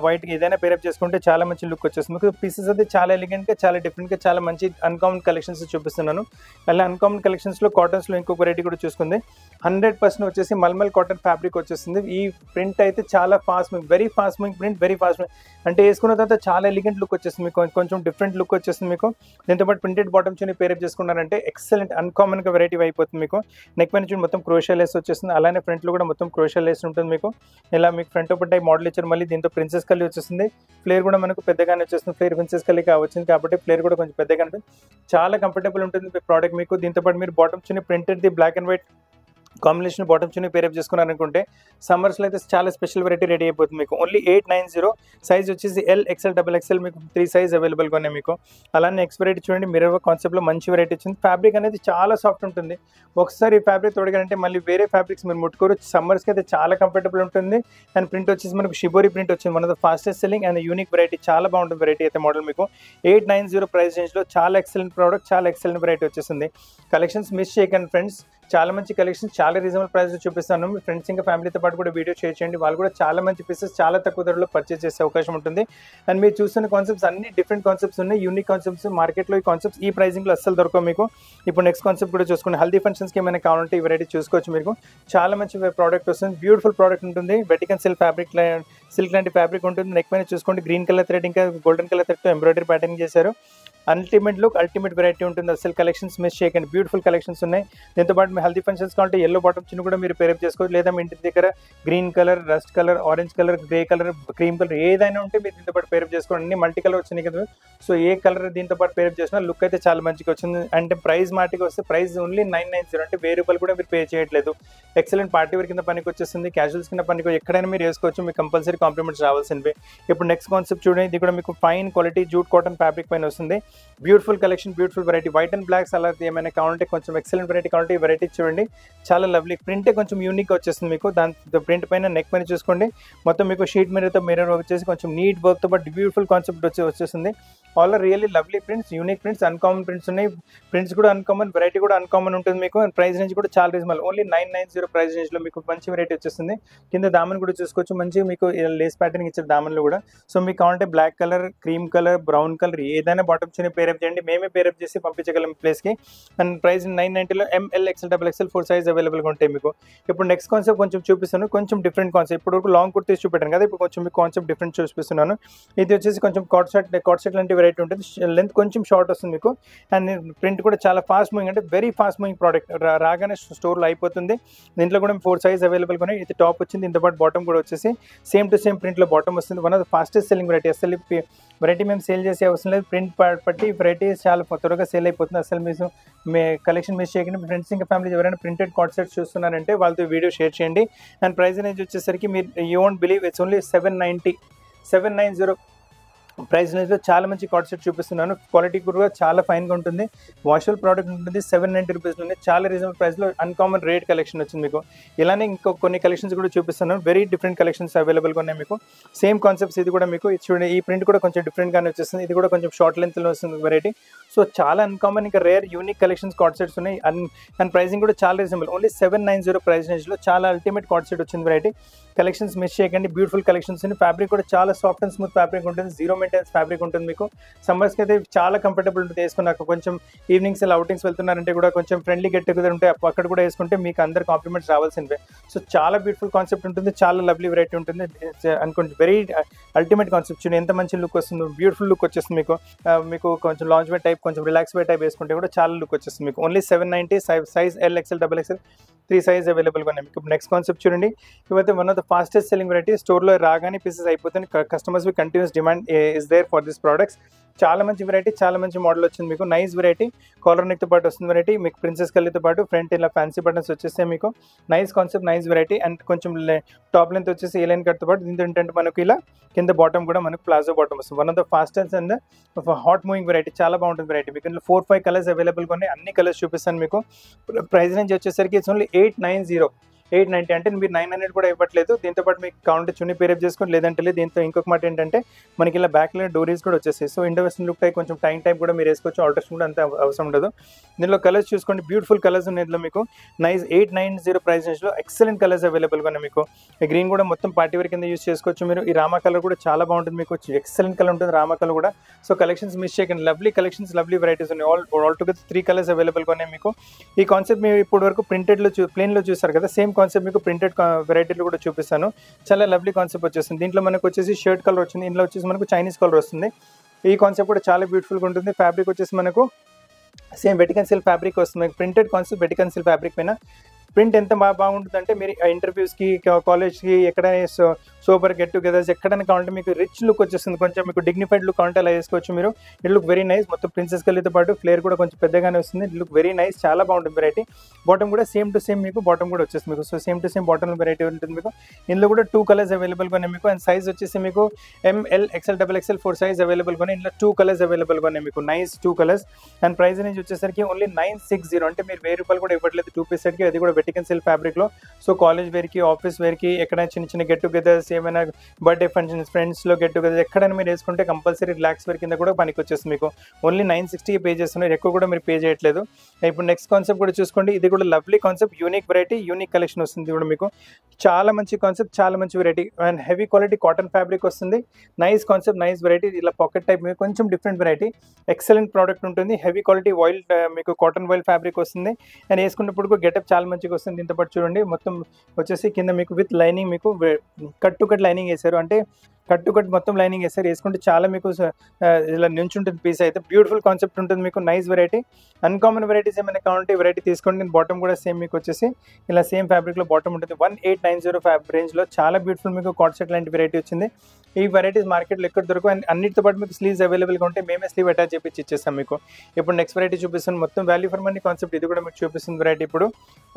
వైట్ ఏదైనా పేరప్ చేసుకుంటే చాలా మంచి లుక్ వచ్చేస్తుంది మీకు. పీసెస్ అయితే చాలా ఎలిగెంట్గా, చాలా డిఫరెంట్గా, చాలా మంచి అన్కామన్ కలెక్షన్స్ చూపిస్తున్నాను. అలా అన్కామన్ కలెక్షన్స్లో కాటన్స్లో ఇంకొక వెరైటీ కూడా చూసుకుంది. 100% వచ్చేసి మల్మల్ కాటన్ ఫ్యాబ్రిక్ వచ్చేస్తుంది. ఈ ప్రింట్ అయితే చాలా fast moving, very fast moving print, very fast moving. అంటే వేసుకున్న తర్వాత చాలా ఎలిగెంట్ లుక్ వచ్చేస్తుంది మీకు, కొంచెం డిఫరెంట్ లుక్ వచ్చేస్తుంది మీకు. దీంతో పాటు ప్రింటెడ్ బాటమ్ చున్నీ పేరప్ చేసుకున్నారంటే ఎక్సలెంట్ అన్కామన్గా వెరైటీ అయిపోతుంది మీకు. నెక్ పైన చూడండి మొత్తం క్రోషియా లేస్ వచ్చేస్తుంది, అలానే ఫ్రంట్లో కూడా మొత్తం క్రోషియా లేస్ ఉంటుంది మీకు. ఇలా మీకు ఫ్రంట్ ఓపెన్ టైప్ మోడల్ ఇచ్చారు. మళ్ళీ దీంతో ప్రిన్సెస్ కల్లి వచ్చేస్తుంది. ఫ్లేర్ కూడా మనకు పెద్దగానే వచ్చేస్తుంది, ఫ్లేర్ ప్రిన్సెస్ కల్లి వచ్చింది కాబట్టి ఫ్లేర్ కూడా కొంచెం పెద్దగా ఉంటుంది. చాలా కంఫర్టబుల్ ఉంటుంది ప్రోడక్ట్ మీకు. దీంతో పాటు మీరు bottom chunni printed the black and white combination bottom chunni pair up చేసుకున్నారనుకుంటే సమ్మర్స్లో అయితే చాలా స్పెషల్ వెరైటీ రెడీ అయిపోతుంది మీకు. ఓన్లీ 890. సైజ్ వచ్చేసి ఎల్, XL, XXL మీకు 3 సైజ్ అవైలబుల్గా ఉన్నాయి మీకు. అలానే నెక్స్ట్ వెరైటీ చూడండి, మిర్రర్ కాన్సెప్ట్లో మంచి వెరైటీ వచ్చింది. ఫ్యాబ్రిక్ అనేది చాలా సాఫ్ట్ ఉంటుంది. ఒకసారి ఈ ఫ్యాబ్రిక్ తొడగాలంటే మళ్ళీ వేరే ఫ్యాబ్రిక్స్ మీరు ముట్టుకోరు. సమ్మర్స్కి అయితే చాలా కంఫర్టబుల్ ఉంటుంది. అండ్ ప్రింట్ వచ్చేసి మనకు షిబోరి ప్రింట్ వచ్చింది, one of the fastest selling and unique variety. చాలా బాగుంటుంది వెరైటీ అయితే మోడల్ మీకు. 890 ప్రైస్ రేంజ్లో చాలా ఎక్సలెంట్ ప్రోడక్ట్, చాలా ఎక్సలెంట్ వెరైటీ వచ్చేసింది. కలెక్షన్స్ మిస్ చేయకండి ఫ్రెండ్స్. చాలా మంచి కలెక్షన్, చాలా రీజనబుల్ ప్రైస్ చూపిస్తాను. మీ ఫ్రెండ్స్ ఇంకా ఫ్యామిలీతో పాటు కూడా వీడియో షేర్ చేయండి. వాళ్ళు కూడా చాలా మంచి పీసెస్ చాలా తక్కువ ధరలో పర్చేస్ చేసే అవకాశం ఉంటుంది. అండ్ మీరు చూస్తున్న కాన్సెప్ట్స్ అన్ని డిఫరెంట్ కాన్సెప్ట్స్ ఉన్నాయి, యూనిక్ కాన్సెప్ట్స్. మార్కెట్లో ఈ కాన్సెప్ట్స్ ఈ ప్రైసింగ్లో అస్సలు దొరకవు మీకు. ఇప్పుడు నెక్స్ట్ కాన్సెప్ట్ కూడా చూసుకోండి. హల్దీ ఫంక్షన్స్కి ఏమైనా కావాలంటే ఈ వెరైటీ చూసుకోవచ్చు మీకు. చాలా మంచి ప్రోడక్ట్ వస్తుంది, బ్యూటిఫుల్ ప్రోడక్ట్ ఉంటుంది. వెటికన్ సిల్క్ లాంటి ఫ్యాబ్రిక్ ఉంటుంది. నెక్ పైన చూసుకోండి గ్రీన్ కలర్ థ్రెడ్ ఇంకా గోల్డెన్ కలర్ థ్రెడ్తో ఎంబ్రాయిడరీ ప్యాటర్న్ చేశారు. అల్టిమేట్ లుక్, అల్టిమేట్ వెరైటీ ఉంటుంది. అసలు కలెక్షన్స్ మిస్ చేయకండి, బ్యూటిఫుల్ కలెక్షన్స్ ఉన్నాయి. దీంతో పాటు మీ హల్దీ ఫంక్షన్స్ కావాలంటే ఎల్లో బాటమ్ చిన్న కూడా మీరు పేరప్ చేసుకోవచ్చు. లేదా మీ ఇంటి దగ్గర green colour, rust colour, orange colour, grey colour, cream colour ఏదైనా ఉంటే మీరు దీంతో పాటు పేరప్ చేసుకోండి. అన్ని మల్టీ కలర్ వచ్చినాయి కదా, సో ఏ కలర్ దీంతో పాటు పేరప్ చేసినా లుక్ అయితే చాలా మంచిగా వచ్చింది. అంటే ప్రైస్ మాటికి వస్తే ప్రైస్ ఓన్లీ 990, అంటే ₹1000 కూడా మీరు పే చేయట్లేదు. ఎక్సలెంట్ పార్టీ వేర్ కింద పనికి వచ్చేస్తుంది, క్యాజువల్స్ కింద పనికి ఎక్కడైనా మీరు వేసుకోవచ్చు. మీకు కంపల్సరీ కాంప్లిమెంట్స్ రావాల్సినవి. ఇప్పుడు నెక్స్ట్ కాన్సెప్ట్ చూడండి. ఇది కూడా మీకు fine quality jute cotton fabric పైన వస్తుంది. Beautiful collection, beautiful variety. White and blocks అలా ఏమైనా కావాలంటే కొంచెం ఎక్సలెంట్ వెరైటీ కావాలంటే ఈ వెరైటీ చూడండి. చాలా లవ్లీ ప్రింటే కొంచెం యూనిక్ వచ్చేస్తుంది మీకు. దాంతో ప్రింట్ పైన నెక్ పైన చూసుకోండి మొత్తం మీకు షీట్ మిర్రర్ వచ్చేసి కొంచెం నీట్ వర్క్తో పాటు బ్యూటిఫుల్ కాన్సెప్ట్ వచ్చేస్తుంది. All are really lovely prints, unique prints, uncommon prints ఉన్నాయి. ప్రింట్స్ కూడా అన్కామన్, వెరైటీ కూడా అన్కామన్ ఉంటుంది మీకు. అండ్ ప్రైస్ రేంజ్ కూడా చాలా రీజనబుల్, ఓన్లీ 990 ప్రైస్ రేంజ్లో మీకు మంచి వెరైటీ వచ్చేస్తుంది. కింద దామన్ కూడా చూసుకోవచ్చు, మంచి మీకు లేస్ ప్యాటర్న్ ఇచ్చారు దామన్లో కూడా. సో మీకు కావాలంటే black colour, cream colour, brown colour ఏదైనా బాటమ్ చిన్న పేరప్ చేయండి, మేమే పేరప్ చేసి పంపించగలం ప్లేస్కి. అండ్ ప్రైస్ 990లో ML, XL, XXL 4 సైజ్ అవైలబుల్గా ఉంటాయి మీకు. ఇప్పుడు నెక్స్ట్ కాన్సెప్ట్ కొంచెం చూపిస్తాను, కొంచెం డిఫరెంట్ కాన్సెప్ట్. ఇప్పుడు వరకు లాంగ్ కుర్తీస్ చూపెట్టాను కదా, ఇప్పుడు కొంచెం మీకు కాన్సెప్ట్ డిఫరెంట్ చూపిస్తున్నాను. ఇది వచ్చేసి కొంచెం కాట్ సెట్ లాంటి వెరైటీ ఉంటుంది. లెంత్ కొంచెం షార్ట్ వస్తుంది మీకు. అండ్ ప్రింట్ కూడా చాలా ఫాస్ట్ మూవింగ్, అంటే వెరీ ఫాస్ట్ మూవింగ్ ప్రోడక్ట్. రాగానే స్టోర్లో అయిపోతుంది. దీంట్లో కూడా 4 సైజ్ అవైలబుల్గా ఉన్నాయి. ఇది టాప్ వచ్చింది, దీంతో పాటు బాటమ్ కూడా వచ్చేసి సేమ్ టు సేమ్ ప్రింట్లో బాటమ్ వస్తుంది. One of the fastest selling variety. అసలు వెరైటీ మేము సేల్ చేసే అవసరం లేదు, ప్రింట్ పట్టి వెరైటీ చాలా త్వరగా సేల్ అయిపోతుంది. అసలు మీరు మీ కలెక్షన్ మిస్ చేయకండి. మీ ఫ్రెండ్స్ ఇంకా ఫ్యామిలీ ఎవరైనా ప్రింటెడ్ కాట్ సెట్స్ చూస్తున్నారంటే వాళ్ళతో వీడియో షేర్ చేయండి. అండ్ ప్రైస్ రేంజ్ వచ్చేసరికి మీరు you won't believe, it's only 790 price రేంజ్లో చాలా మంచి కాట్ సెట్ చూపిస్తున్నాను. క్వాలిటీ కూడా చాలా ఫైన్గా ఉంటుంది, వాషబుల్ ప్రోడక్ట్ ఉంటుంది. 790 రూపీస్లోనే చాలా రీజనబుల్ ప్రైస్లో అన్కామన్ రేట్ కలెక్షన్ వచ్చింది మీకు. ఇలానే ఇంకో కొన్ని కలెక్షన్స్ కూడా చూపిస్తున్నాను, వెరీ డిఫరెంట్ కలెక్షన్స్ అవైలబుల్గా ఉన్నాయి మీకు. Same concepts. ఇది కూడా మీకు చూడండి, ఈ ప్రింట్ కూడా కొంచెం డిఫరెంట్గానే వచ్చేస్తుంది. ఇది కూడా కొంచెం షార్ట్ లెంత్లో వస్తుంది వెరైటీ. సో చాలా అన్కామన్ ఇంకా rare unique collections cot sets ఉన్నాయి. అండ్ ప్రైసింగ్ కూడా చాలా రీజనబుల్, ఓన్లీ 790 ప్రైస్ రేంజ్లో చాలా అల్టిమేట్ కాట్ సెట్ వచ్చింది వెరైటీ. కలెక్షన్స్ మిస్ చేయకండి, బ్యూటిఫుల్ కలెక్షన్స్ ఉన్నాయి. ఫ్యాబ్రిక్ కూడా చాలా సాఫ్ట్ అండ్ స్మూత్ ఫ్యాబ్రిక్ ఉంటుంది, జీరో మెయింటెనెన్స్ ఫ్యాబ్రిక్ ఉంటుంది మీకు. సమ్మర్స్కి అయితే చాలా కంఫర్టబుల్ ఉంటుంది వేసుకున్నాక. కొంచెం ఈవినింగ్స్ ఇలా అవుటింగ్స్ వెళ్తున్నారంటే కూడా కొంచెం ఫ్రెండ్లీ గెట్ టుగెదర్ ఉంటే అక్కడ కూడా వేసుకుంటే మీకు అందరు కాంప్లిమెంట్స్ రావాల్సినవే. సో చాలా బ్యూటిఫుల్ కాన్సెప్ట్ ఉంటుంది, చాలా లవ్లీ వెరైటీ ఉంటుంది అనుకోండి. వెరీ అల్టిమేట్ కాన్సెప్ట్ చూడండి, ఎంత మంచి లుక్ వస్తుంది, బ్యూటిఫుల్ లుక్ వచ్చేస్తుంది మీకు. మీకు కొంచెం లాంచ్ వే టైప్, కొంచెం రిలాక్స్ వే టైప్ వేసుకుంటే కూడా చాలా లుక్ వచ్చేస్తుంది మీకు. Only 790, size L, XL, XXL 3 size అవైలబుల్గా ఉన్నాయి మీకు. నెక్స్ట్ కాన్సెప్ట్ చూడండి. ఇవైతే one of the fastest selling variety. స్టోర్లో రాగానే పీసెస్ అయిపోతుంది. Customers continuous demand is there for this products. చాలా మంచి వెరైటీ, చాలా మంచి మోడల్ వచ్చింది మీకు. నైస్ వెరైటీ, కాలర్ నెక్తో పాటు వస్తుంది వెరైటీ మీకు. ప్రిన్సెస్ కల్లీతో పాటు ఫ్రంట్ ఇలా ఫ్యాన్సీ బటన్స్ వచ్చేస్తే మీకు. Nice concept, nice variety. And కొంచెం టాప్ లెంత్ వచ్చేసి ఏ లైన్ కట్తో పాటు దీంతో ఏంటంటే మనకు ఇలా కింద బాటమ్ కూడా మనకు ప్లాజో బాటమ్ వస్తుంది. One of the fastest and hot moving variety, చాలా బాగుంటుంది వెరైటీ మీకు. ఇందులో 4-5 కలర్స్ అవైలబుల్గా ఉన్నాయి, అన్ని కలర్స్ చూపిస్తాను మీకు. ప్రైస్ రేంజ్ వచ్చేసరికి ఇట్స్ ఓన్లీ 890 అంటే మీరు 900 కూడా ఇవ్వట్లేదు. దీంతో పాటు మీకు కావాలంటే చున్నీ పేరప్ చేసుకొని, లేదంటే లేదు. దీంతో ఇంకొక మాట ఏంటంటే మనకి ఇలా బ్యాక్లో డోరీస్ కూడా వచ్చేస్తాయి. So Indo western look type, కొంచెం టైప్ కూడా మీరు వేసుకోవచ్చు. ఆల్టర్స్ కూడా అంత అవసరం ఉండదు. దీనిలో కలర్స్ చూసుకోండి, బ్యూటిఫుల్ కలర్స్ ఉన్నాయి ఇందులో మీకు. నైస్ 890 ప్రైస్ రేంజ్లో ఎక్సలెంట్ కలర్స్ అవైలబుల్గా ఉన్నాయి మీకు. ఈ గ్రీన్ కూడా మొత్తం పార్టీ వేర్ కింద యూస్ చేసుకోవచ్చు మీరు. ఈ రామా కలర్ కూడా చాలా బాగుంటుంది మీకు, ఎక్సలెంట్ కలర్ ఉంటుంది రామా కలర్ కూడా. సో కలెక్షన్స్ మిస్ చేయకండి, లవ్లీ కలెక్షన్స్, లవ్లీ వెరైటీస్ ఉన్నాయి. ఆల్ టుగెదర్ 3 కలర్స్ అవైలబుల్గా ఉన్నాయి మీకు. ఈ కాన్సెప్ట్ మీరు ఇప్పుడు వరకు ప్రింటెడ్లో ప్లేన్లో చూసారు కదా, సేమ్ కాన్సెప్ట్ మీకు ప్రింటెడ్ వెరైటీలు కూడా చూపిస్తాను. చాలా లవ్లీ కాన్సెప్ట్ వచ్చేస్తుంది. దీంట్లో మనకు వచ్చేసి షర్ట్ కలర్ వచ్చింది, ఇందులో వచ్చేసి మనకు చైనీస్ కలర్ వస్తుంది. ఈ కాన్సెప్ట్ కూడా చాలా బ్యూటిఫుల్గా ఉంటుంది. ఫ్యాబ్రిక్ వచ్చేసి మనకు సేమ్ వెటికన్ సిల్క్ ఫ్యాబ్రిక్ వస్తుంది. Printed concept Vatican silk fabric పైన ప్రింట్ ఎంత బాగుంటుందంటే మీరు ఇంటర్వ్యూస్కి, కాలేజ్కి, ఎక్కడైనా సూపర్ గెట్ టుగెదర్స్ ఎక్కడైనా కావాలంటే మీకు రిచ్ లుక్ వచ్చేస్తుంది. కొంచెం మీకు డిగ్నిఫైడ్ లుక్ కావాలంటే అలా వేసుకోవచ్చు మీరు. It look very nice. మొత్తం ప్రిన్సెస్ కల్లీతో పాటు ఫ్లేర్ కూడా కొంచెం పెద్దగానే వస్తుంది. ఇట్ లుక్ వెరీ నైస్, చాలా బాగుంటుంది వెరైటీ. బాటమ్ కూడా సేమ్ టు సేమ్ మీకు బాటమ్ కూడా వచ్చేస్తుంది మీకు. So same to same bottom variety ఉంటుంది మీకు. ఇందులో కూడా 2 కలర్స్ అవైలబుల్గా ఉన్నాయి మీకు. అండ్ సైజ్ వచ్చేసి మీకు ML, XL, XXL 4 సైజ్ అవైలబుల్గా ఉన్నాయి. ఇందులో 2 కలర్స్ అవైలబుల్గా ఉన్నాయి మీకు. Nice 2 colours. And price range వచ్చేసరికి ఓన్లీ 960, అంటే మీరు ₹1000 కూడా ఇవ్వట్లేదు 2 పీస్ సెట్కి. అది కూడా వెటికన్ సిల్క్ ఫ్యాబ్రిక్లో. సో కాలేజ్ వేర్కి, ఆఫీస్ వేర్కి, ఎక్కడైనా చిన్న చిన్న గెట్ టుగెదర్స్, ఏమైనా బర్త్డే ఫంక్షన్స్, ఫ్రెండ్స్లో గెట్ టుగెదర్ ఎక్కడైనా మీరు వేసుకుంటే కంపల్సరీ రిలాక్స్ వేర్ కింద కూడా పనికి వచ్చేస్తుంది మీకు. ఓన్లీ 960 పే చేస్తున్నారు, ఎక్కువ కూడా మీరు పే చేయట్లేదు. ఇప్పుడు నెక్స్ట్ కాన్సెప్ట్ కూడా చూసుకోండి. ఇది కూడా lovely concept, unique variety, unique collection వస్తుంది కూడా మీకు. చాలా మంచి కాన్సెప్ట్, చాలా మంచి variety and heavy quality cotton fabric వస్తుంది. Nice concept, nice variety. ఇలా పాకెట్ టైప్ మీకు కొంచెం డిఫరెంట్ వెరైటీ, ఎక్సలెంట్ ప్రోడక్ట్ ఉంటుంది. హెవీ క్వాలిటీ వైల్ మీకు కాటన్ వైల్ ఫ్యాబ్రిక్ వస్తుంది అండ్ వేసుకున్నప్పుడు గెటప్ చాలా మంచిగా వస్తుంది. దీంతో పాటు చూడండి మొత్తం వచ్చేసి కింద మీకు విత్ లైనింగ్, మీకు కట్ టు కట్ లైనింగ్ వేశారు, అంటే కట్ టు కట్ మొత్తం లైనింగ్ వేస్తారు. వేసుకుంటే చాలా మీకు ఇలా నుంచుంటుంది పీస్ అయితే. బ్యూటిఫుల్ కాన్సెప్ట్ ఉంటుంది మీకు, నైస్ వెరైటీ. అన్కామన్ వెరైటీస్ ఏమైనా కావాలంటే వెరైటీ తీసుకోండి. బాటమ్ కూడా సేమ్ మీకు వచ్చేసి ఇలా సేమ్ ఫ్యాబ్రిక్లో బాటమ్ ఉంటుంది. 1890 రేంజ్లో చాలా బ్యూటిఫుల్ మీకు కార్డ్ సెట్ లాంటి వెరైటీ వచ్చింది. ఈ వెరైటీస్ మార్కెట్లో ఎక్కడ దొరకవు అండ్ అన్నిటితో పాటు మీకు స్లీవ్స్ అవైలబుల్గా ఉంటే మేమే స్లీవ్ అటాచ్ చేసి ఇచ్చేస్తాం మీకు. ఇప్పుడు నెక్స్ట్ వెరైటీ చూపిస్తాను, మొత్తం వాల్యూ ఫర్ మనీ కాన్సెప్ట్. ఇది కూడా మీకు చూపిస్తుంది వెరైటీ. ఇప్పుడు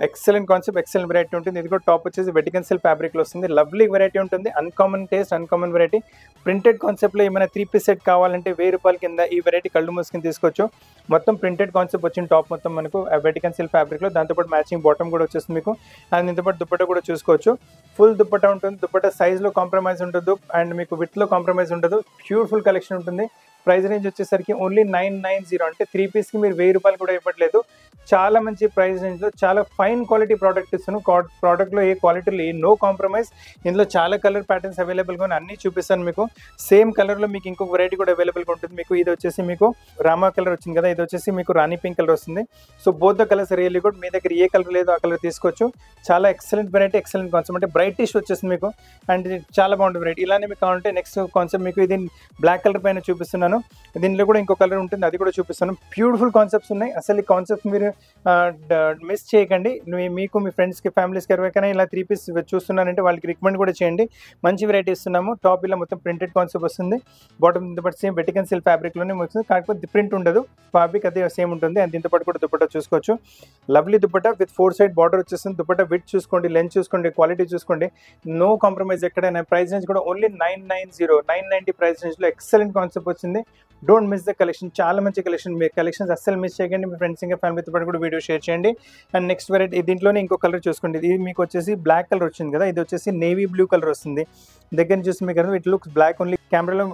ఎక్సలెంట్ కాన్సెప్ట్, ఎక్సలెంట్ వెరైటీ ఉంటుంది. ఇది కూడా టాప్ వచ్చేసి వెటికన్ సిల్క్ ఫ్యాబ్రిక్లో వస్తుంది. లవ్లీ వెరైటీ ఉంటుంది, uncommon taste, uncommon variety. Printed కాన్సెప్ట్లో ఏమైనా 3 పీస్ సెట్ కావాలంటే 1000 రూపాయల కింద ఈ వెరైటీ కళ్ళు మూసుకుని తీసుకోవచ్చు. మొత్తం ప్రింటెడ్ కాన్సెప్ట్ వచ్చిన టాప్ మొత్తం మనకు వెటికన్ సిల్క్ ఫ్యాబ్రిక్లో. దాంతోపాటు మ్యాచింగ్ బాటమ్ కూడా వచ్చేస్తుంది మీకు అండ్ దీంతోపాటు దుప్పట్టా కూడా చూసుకోవచ్చు. ఫుల్ దుప్పట్టా ఉంటుంది. దుప్పట్టా సైజ్లో కాంప్రమైజ్ ఉండదు అండ్ మీకు విత్లో కాంప్రమైజ్ ఉండదు. బ్యూటిఫుల్ కలెక్షన్ ఉంటుంది. ప్రైస్ రేంజ్ వచ్చేసరికి ఓన్లీ 990, అంటే 3 పీస్కి మీరు 1000 రూపాయలు కూడా ఇవ్వట్లేదు. చాలా మంచి ప్రైస్ రేంజ్లో చాలా ఫైన్ క్వాలిటీ ప్రోడక్ట్ ఇస్తాను. ప్రోడక్ట్లో ఏ క్వాలిటీలో నో కాంప్రమైజ్. ఇందులో చాలా కలర్ ప్యాటర్న్స్ అవైలబుల్గా ఉన్నాయి, అన్నీ చూపిస్తాను మీకు. సేమ్ కలర్లో మీకు ఇంకొక వెరైటీ కూడా అవైలబుల్గా ఉంటుంది మీకు. ఇది వచ్చేసి మీకు రామా కలర్ వచ్చింది కదా, ఇది వచ్చేసి మీకు రాణి పింక్ కలర్ వస్తుంది. So both the colours really good. మీ దగ్గర ఏ కలర్ లేదో ఆ కలర్ తీసుకోవచ్చు. చాలా ఎక్సలెంట్ వెరైటీ, ఎక్సలెంట్ కాన్సెప్ట్, అంటే బ్రైటిష్ వచ్చేసింది మీకు అండ్ ఇది చాలా బాగుంటుంది వెరైటీ. ఇలానే మీకు కావాలంటే నెక్స్ట్ కాన్సెప్ట్ మీకు ఇది బ్లాక్ కలర్ పైన చూపిస్తున్నాను. దీనిలో కూడా ఇంకో కలర్ ఉంటుంది, అది కూడా చూపిస్తాను. బ్యూటిఫుల్ కాన్సెప్ట్స్ ఉన్నాయి. అసలు ఈ కాన్సెప్ట్స్ మీరు మిస్ చేయకండి. మీకు మీ ఫ్రెండ్స్కి, ఫ్యామిలీస్కి ఎవరికైనా ఇలా 3 పీస్ చూస్తున్నారంటే వాళ్ళకి రికమెండ్ కూడా చేయండి. మంచి వెరైటీ ఇస్తున్నాము. టాప్ ఇలా మొత్తం ప్రింటెడ్ కాన్సెప్ట్ వస్తుంది. బాటమ్ దీంతో పాటు సేమ్ వెటికన్ సిల్క్ ఫ్యాబ్రిక్లోనే వస్తుంది, కాకపోతే ప్రింట్ ఉండదు, ఫ్యాబ్రిక్ అదే సేమ్ ఉంటుంది. అండ్ దీంతో పాటు కూడా దుపట్టా చూసుకోవచ్చు. Lovely dupatta with 4 side border వచ్చేస్తుంది. దుపట్టా విత్ చూసుకోండి, లెంత్ చూసుకోండి, క్వాలిటీ చూసుకోండి, నో కాంప్రమైజ్ ఎక్కడైనా. ప్రైస్ రేంజ్ కూడా ఓన్లీ 990 ప్రైస్ రేంజ్లో ఎక్సలెంట్ కాన్సెప్ట్ వచ్చింది. డోంట్ మిస్ ద కలెక్షన్, చాలా మంచి కలెక్షన్. మీ కలెక్షన్స్ అస్సలు మిస్ చేయకండి. మీ ఫ్రెండ్స్ ఇంకా ఫ్యామిలీతో పాటు కూడా వీడియో షేర్ చేయండి. అండ్ నెక్స్ట్ వెరైటీ దీంట్లోనే ఇంకో కలర్ చూసుకోండి. ఇది మీకు వచ్చేసి బ్లాక్ కలర్ వచ్చింది కదా, ఇది వచ్చేసి నేవీ బ్లూ కలర్ వస్తుంది. దగ్గర నుంచి చూసి మీకు ఇట్ లుక్స్ బ్లాక్ ఓన్లీ, కెమెరాలో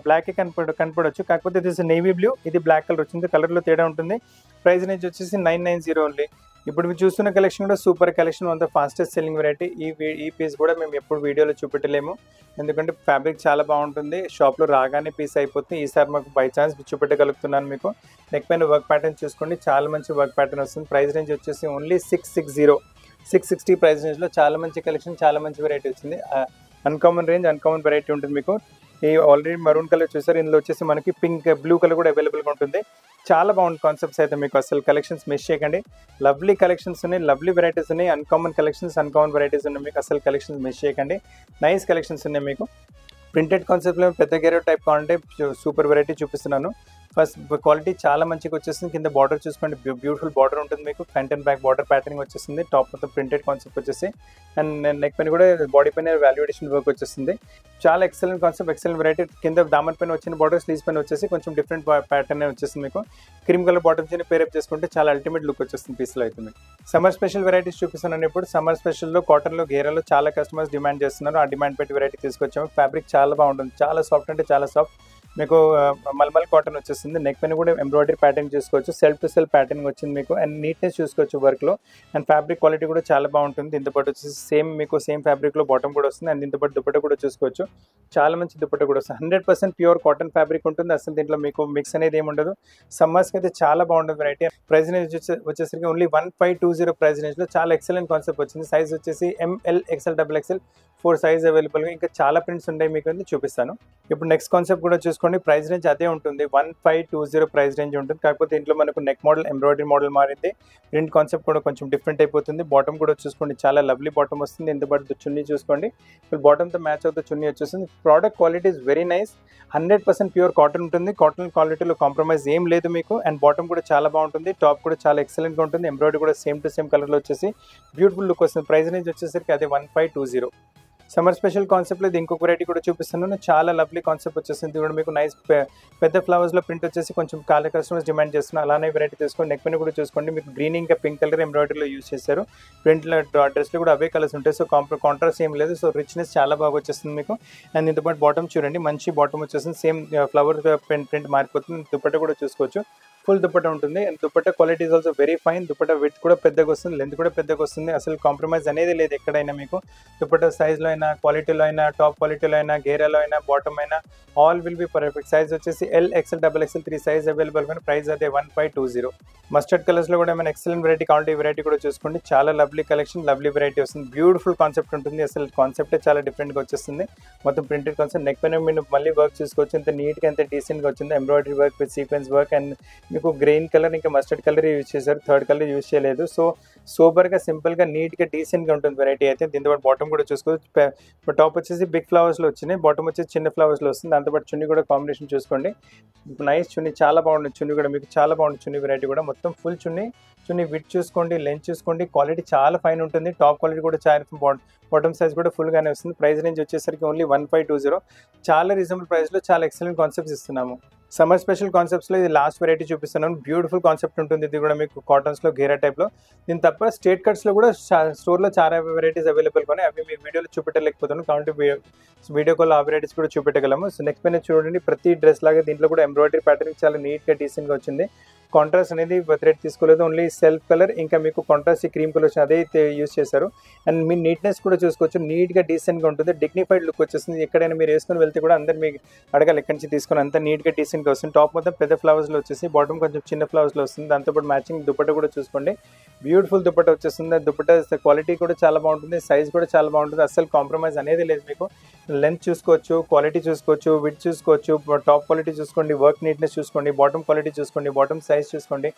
బ్లాకే కనపడవచ్చు, కాకపోతే ఇది నేవీ బ్లూ, ఇది బ్లాక్ కలర్ వచ్చింది. కలర్లో తేడా ఉంటుంది. ప్రైస్ రేంజ్ వచ్చేసి 990 ఓన్లీ. ఇప్పుడు మీరు చూస్తున్న కలెక్షన్ కూడా super collection, one the fastest selling variety. ఈ పీస్ కూడా మేము ఎప్పుడు వీడియోలో చూపెట్టలేము, ఎందుకంటే ఫ్యాబ్రిక్ చాలా బాగుంటుంది. షాప్లో రాగానే పీస్ అయిపోతుంది. ఈసారి మాకు బై ఛాన్స్ చూపెట్టగలుగుతున్నాను మీకు. నెక్ పైన వర్క్ ప్యాటర్న్ చూసుకోండి, చాలా మంచి వర్క్ ప్యాటర్న్ వస్తుంది. ప్రైస్ రేంజ్ వచ్చేసి ఓన్లీ 660 ప్రైస్ రేంజ్లో చాలా మంచి కలెక్షన్, చాలా మంచి వెరైటీ వచ్చింది. అన్కామన్ రేంజ్, అన్కామన్ వెరైటీ ఉంటుంది మీకు. ఈ ఆల్రెడీ మరూన్ కలర్ చూసారు, ఇందులో వచ్చేసి మనకి పింక్, బ్లూ కలర్ కూడా అవైలబుల్గా ఉంటుంది. చాలా బాగుంది కాన్సెప్ట్స్ అయితే మీకు. అసలు కలెక్షన్స్ మిస్ చేయకండి. లవ్లీ కలెక్షన్స్ ఉన్నాయి, లవ్లీ వెరైటీస్ ఉన్నాయి, అన్కామన్ కలెక్షన్స్, అన్కామన్ వెరైటీస్ ఉన్నాయి మీకు. అసలు కలెక్షన్స్ మిస్ చేయకండి. నైస్ కలెక్షన్స్ ఉన్నాయి మీకు. ప్రింటెడ్ కాన్సెప్ట్లో పెద్ద గేరో టైప్ కావాలంటే సూపర్ వెరైటీ చూపిస్తున్నాను. ఫస్ట్ క్వాలిటీ చాలా మంచిగా వచ్చేస్తుంది. కింద బార్డర్ చూసుకోండి, బ్యూటిఫుల్ బార్డర్ ఉంటుంది మీకు. Front and back border patterning వచ్చేస్తుంది. టాప్ మొత్తం ప్రింటెడ్ కాన్సెప్ట్ వచ్చేసి అండ్ నెక్ పైన కూడా బాడీ పైన వాల్యుయేషన్ వర్క్ వచ్చేస్తుంది. చాలా ఎక్సలెంట్ కాన్సెప్ట్, ఎక్సలెంట్ వెరైటీ. కింద దామన్ పైన వచ్చిన బార్డర్, స్లీవ్స్ పైన వచ్చేసి కొంచెం డిఫరెంట్ ప్యాటర్న్ వచ్చేస్తుంది మీకు. క్రీమ్ కలర్ బాటమ్స్ పేరప్ చేసుకుంటే చాలా అల్టిమేట్ లుక్ వచ్చేస్తుంది పీస్లో అయితే మీకు. సమ్మర్ స్పెషల్ వెరైటీస్ చూపిస్తున్నాను ఇప్పుడు. సమ్మర్ స్పెషల్లో కాటన్లో, గేరాలో చాలా కస్టమర్స్ డిమాండ్ చేస్తున్నారు. ఆ డిమాండ్ పెట్టి వెరైటీ తీసుకొచ్చాము. ఫ్యాబ్రిక్ చాలా బాగుంటుంది, చాలా సాఫ్ట్ అంటే చాలా సాఫ్ట్ మీకు. మల్మల్ కాటన్ వచ్చేస్తుంది. నెక్ పైన కూడా ఎంబ్రాయిడరీ ప్యాటర్న్ చూసుకోవచ్చు. సెల్ఫ్ టు సెల్ఫ్ ప్యాటర్న్ వచ్చింది మీకు అండ్ నీట్నెస్ చూసుకోవచ్చు వర్క్లో. అండ్ ఫ్యాబ్రిక్ క్వాలిటీ కూడా చాలా బాగుంటుంది. దీంతో పాటు వచ్చేసి సేమ్ మీకు సేమ్ ఫ్యాబ్రిక్లో బాటమ్ కూడా వస్తుంది. అండ్ దీంతో పాటు దుపట్టా కూడా చూసుకోవచ్చు. చాలా మంచి దుపట్టా కూడా వస్తుంది. 100% ప్యూర్ కాటన్ ఫ్యాబ్రిక్ ఉంటుంది. అసలు దీంట్లో మీకు మిక్స్ అనేది ఏమి ఉండదు. సమ్మర్స్కి అయితే చాలా బాగుంటుంది వెరైటీ. ప్రైస్ రేంజ్ వచ్చేసరికి ఓన్లీ 1520 ప్రైస్ రేంజ్లో చాలా ఎక్సలెంట్ కాన్సెప్ట్ వచ్చింది. సైజ్ వచ్చేసి ML, XL, XXL 4 సైజ్ అవైలబుల్గా. ఇంకా చాలా ప్రింట్స్ ఉంటాయి మీకు, చూపిస్తాను. ఇప్పుడు నెక్స్ట్ కాన్సెప్ట్ కూడా చూసుకోండి. ప్రైస్ రేంజ్ అదే ఉంటుంది, 1520 ప్రైస్ రేంజ్ ఉంటుంది. కాకపోతే ఇంట్లో మనకు నెక్ మోడల్, ఎంబ్రాయిడరీ మోడల్ మారింది. ప్రింట్ కాన్సెప్ట్ కూడా కొంచెం డిఫరెంట్ అయిపోతుంది. బాటమ్ కూడా చూసుకోండి, చాలా లవ్లీ బాటమ్ వస్తుంది. ఇంతపాటు చున్నీ చూసుకోండి, ఇప్పుడు బాటమ్తో మ్యాచ్ అవుతూ చున్నీ వచ్చేస్తుంది. Product quality is very nice. 100% pure cotton ఉంటుంది. కాటన్ క్వాలిటీలో కాంప్రమైజ్ ఏం లేదు మీకు. అండ్ బాటమ్ కూడా చాలా బాగుంటుంది. టాప్ కూడా చాలా ఎక్సలెంట్గా ఉంటుంది. ఎంబ్రాయిడరీ కూడా సేమ్ టు సేమ్ కలర్లో వచ్చేసి బ్యూటిఫుల్ లుక్ వస్తుంది. ప్రైస్ రేంజ్ వచ్చేసరికి అదే 1520. సమ్మర్ స్పెషల్ కాన్సెప్ట్లో ఇది ఇంకొక వెరైటీ కూడా చూపిస్తున్నాను. చాలా లవ్లీ కాన్సెప్ట్ వచ్చేసింది. ఇది కూడా మీకు నైస్ పెద్ద ఫ్లవర్స్లో ప్రింట్ వచ్చేసి కొంచెం చాలా కస్టమర్స్ డిమాండ్ చేస్తున్నారు. అలానే వెరైటీ తీసుకోండి. నెక్ పైన కూడా చూసుకోండి, మీకు గ్రీన్ ఇంకా పింక్ కలర్ ఎంబ్రాయిడరీలో యూస్ చేశారు. ప్రింట్లో డ్రెస్లో కూడా అవే కలర్స్ ఉంటాయి. సో కాంట్రాస్ట్ ఏం లేదు. సో రిచ్నెస్ చాలా బాగా వచ్చేస్తుంది మీకు. అండ్ ఇంత పాటు బాటమ్ చూడండి, మంచి బాటమ్ వచ్చేస్తుంది. సేమ్ ఫ్లవర్ ప్రింట్ మారిపోతుంది. దుపట్టా కూడా చూసుకోవచ్చు, ఫుల్ దుపట్టా ఉంటుంది. And dupatta quality is also very fine. Dupatta width కూడా పెద్దగా వస్తుంది, లెంత్ కూడా పెద్దగా వస్తుంది. అసలు కాంప్రమైజ్ అనేది లేదు ఎక్కడైనా మీకు. దుపట్టా సైజ్లో అయినా, క్వాలిటీలో అయినా, టాప్ క్వాలిటీలో అయినా, గేరాలో అయినా, బాటమ్ అయినా all will be perfect. Size వచ్చేసి L, XL, XXL 3 size available. కానీ ప్రైస్ అదే 1520. మస్టర్డ్ కలర్స్లో కూడా ఏమైనా ఎక్సలెంట్ వెరైటీ కావాలంటే ఈ వెరైటీ కూడా చూసుకోండి. చాలా లవ్లీ కలెక్షన్, లవ్లీ వెరైటీ వస్తుంది. బ్యూటిఫుల్ కాన్సెప్ట్ ఉంటుంది. అసలు కాన్సెప్టే చాలా డిఫరెంట్గా వచ్చేస్తుంది. మొత్తం ప్రింటెడ్ కాన్సెప్ట్. నెక్ పైన మీరు మళ్ళీ వర్క్ చూసుకోవచ్చు. ఎంత నీట్గా, ఎంత డీసెంట్గా వచ్చింది. Embroidery work with sequence work. And మీకు గ్రీన్ కలర్ ఇంకా మస్టర్డ్ కలర్ యూజ్ చేశారు, థర్డ్ కలర్ యూజ్ చేయలేదు. సో సూపర్గా, సింపుల్గా, నీట్గా, డీసెంట్గా ఉంటుంది వెరైటీ అయితే. దీంతో పాటు బాటమ్ కూడా చూసుకోవచ్చు. టాప్ వచ్చేసి బిగ్ ఫ్లవర్స్లో వచ్చినాయి, బాటమ్ వచ్చేసి చిన్న ఫ్లవర్స్లో వస్తుంది. దాంతోపాటు చున్నీ కూడా కాంబినేషన్ చూసుకోండి. నైస్ చున్నీ, చాలా బాగుంటుంది. చున్నీ కూడా మీకు చాలా బాగుంటుంది. చున్నీ వెరైటీ కూడా మొత్తం ఫుల్ చున్నీ విడ్ చూసుకోండి, లెంత్ చూసుకోండి. క్వాలిటీ చాలా ఫైన్ ఉంటుంది. టాప్ క్వాలిటీ కూడా చాలా, బాటమ్ సైజ్ కూడా ఫుల్గానే వస్తుంది. ప్రైస్ రేంజ్ వచ్చేసరికి ఓన్లీ 1520. చాలా రీజనబుల్ ప్రైస్లో చాలా ఎక్సలెంట్ కాన్సెప్ట్స్ ఇస్తున్నాము. సమ్మర్ స్పెషల్ కాన్సెప్ట్స్లో ఇది లాస్ట్ వెరైటీ చూపిస్తున్నాను. బ్యూటిఫుల్ కాన్సెప్ట్ ఉంటుంది. ఇది కూడా మీకు కాటన్స్లో గేరా టైప్లో. దీని తప్ప స్ట్రేట్ కట్స్లో కూడా స్టోర్లో చాలా వెరైటీస్ అవైలబుల్ ఉన్నాయి. అవి మీ వీడియోలో చూపెట్టలేకపోతున్నాను కాబట్టి వీడియో కాల్ ఆ వెరైటీస్ కూడా చూపెట్టగలము. సో నెక్స్ట్ పైన చూడండి, ప్రతి డ్రెస్ లాగా దీంట్లో కూడా ఎంబ్రాయిడరీ ప్యాటర్న్ చాలా నీట్గా, డీసెంట్గా వచ్చింది. కాంట్రాస్ట్ అనేది థ్రెడ్ తీసుకోలేదు, ఓన్లీ సెల్ఫ్ కలర్ ఇంకా మీకు కాంట్రాస్ట్ క్రీమ్ కలర్ వచ్చి అదే యూస్ చేశారు. అండ్ మీ నీట్నెస్ కూడా చూసుకోవచ్చు, నీట్గా, డీసెంట్గా ఉంటుంది. డిగ్నిఫైడ్ లుక్ వచ్చేస్తుంది. ఎక్కడైనా మీరు వేసుకొని వెళ్తే కూడా అందరు మీకు అడగాలి ఎక్కడి నుంచి తీసుకొని. అంత నీట్గా, డీసెంట్గా వస్తుంది. టాప్ మొత్తం పెద్ద ఫ్లవర్స్లో వచ్చేసి, బాటమ్ కొంచెం చిన్న ఫ్లవర్స్లో వస్తుంది. దాంతోపాటు మ్యాచింగ్ దుపట్టా కూడా చూసుకోండి. బ్యూటిఫుల్ దుపట్టా వచ్చేస్తుంది. దుపట్టా క్వాలిటీ కూడా చాలా బాగుంటుంది, సైజ్ కూడా చాలా బాగుంటుంది. అసలు కాంప్రమైజ్ అనేది లేదు మీకు. లెంత్ చూసుకోవచ్చు, క్వాలిటీ చూసుకోవచ్చు, విడ్ చూసుకోవచ్చు, టాప్ క్వాలిటీ చూసుకోండి, వర్క్ నీట్నెస్ చూసుకోండి, బాటమ్ క్వాలిటీ చూసుకోండి, బాటమ్ సైజ్ చూసుకోండి.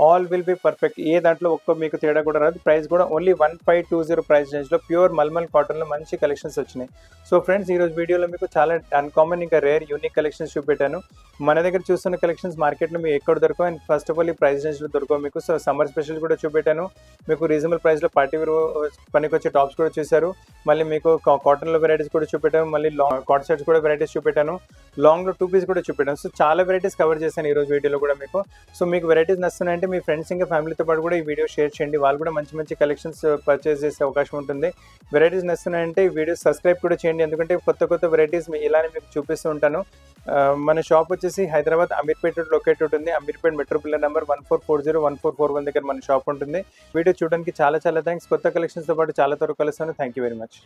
All will be perfect. ఏ దాంట్లో ఒక్క మీకు తేడా కూడా రాదు. ప్రైస్ కూడా ఓన్లీ 1520 ప్రైస్ రేంజ్లో ప్యూర్ మల్మల్ కాటన్లో మంచి కలెక్షన్స్ వచ్చినాయి. సో ఫ్రెండ్స్, ఈరోజు వీడియోలో మీకు చాలా అన్కామన్ ఇంకా రేర్ యూనిక్ కలెక్షన్స్ చూపెట్టాను. మన దగ్గర చూస్తున్న కలెక్షన్స్ మార్కెట్లో మీకు ఎక్కడ దొరకవు. అండ్ ఫస్ట్ ఆఫ్ ఆల్ ఈ ప్రైస్ రేంజ్లో దొరకవు మీకు. సో సమ్మర్ స్పెషల్ కూడా చూపెట్టాను మీకు. రీజనబుల్ ప్రైస్లో పార్టీ వేర్ పనికి వచ్చే టాప్స్ కూడా చూశారు. మళ్ళీ మీకు కాటన్లో వెరైటీస్ కూడా చూపెట్టాను. మళ్ళీ కాట్ సెట్స్ కూడా వెరైటీస్ చూపెట్టాను. లాంగ్లో 2 పీస్ కూడా చూపెట్టాను. సో చాలా వెరైటీస్ కవర్ చేశాను ఈరోజు వీడియోలో కూడా మీకు. సో మీకు వెరైటీస్ నచ్చుతున్నాయంటే మీ ఫ్రెండ్స్ ఇంకా ఫ్యామిలీతో పాటు కూడా ఈ వీడియో షేర్ చేయండి. వాళ్ళు కూడా మంచి మంచి కలెక్షన్స్ పర్చేస్ చేసే అవకాశం ఉంటుంది. వెరైటీస్ నచ్చుతున్నాయంటే ఈ వీడియో సబ్స్క్రైబ్ కూడా చేయండి, ఎందుకంటే కొత్త వెరైటీస్ ఇలానే మీకు చూపిస్తూ ఉంటాను. మన షాప్ వచ్చేసి హైదరాబాద్ అమీర్పేట లొకేట్ ఉంటుంది. అమీర్పేట మెట్రో పిల్లర్ నెంబర్ 1440 1441 దగ్గర మన షాప్ ఉంటుంది. వీడియో చూడడానికి చాలా థ్యాంక్స్. కొత్త కలెక్షన్స్తో పాటు చాలా త్వరగా కలుస్తాను. Thank you very much.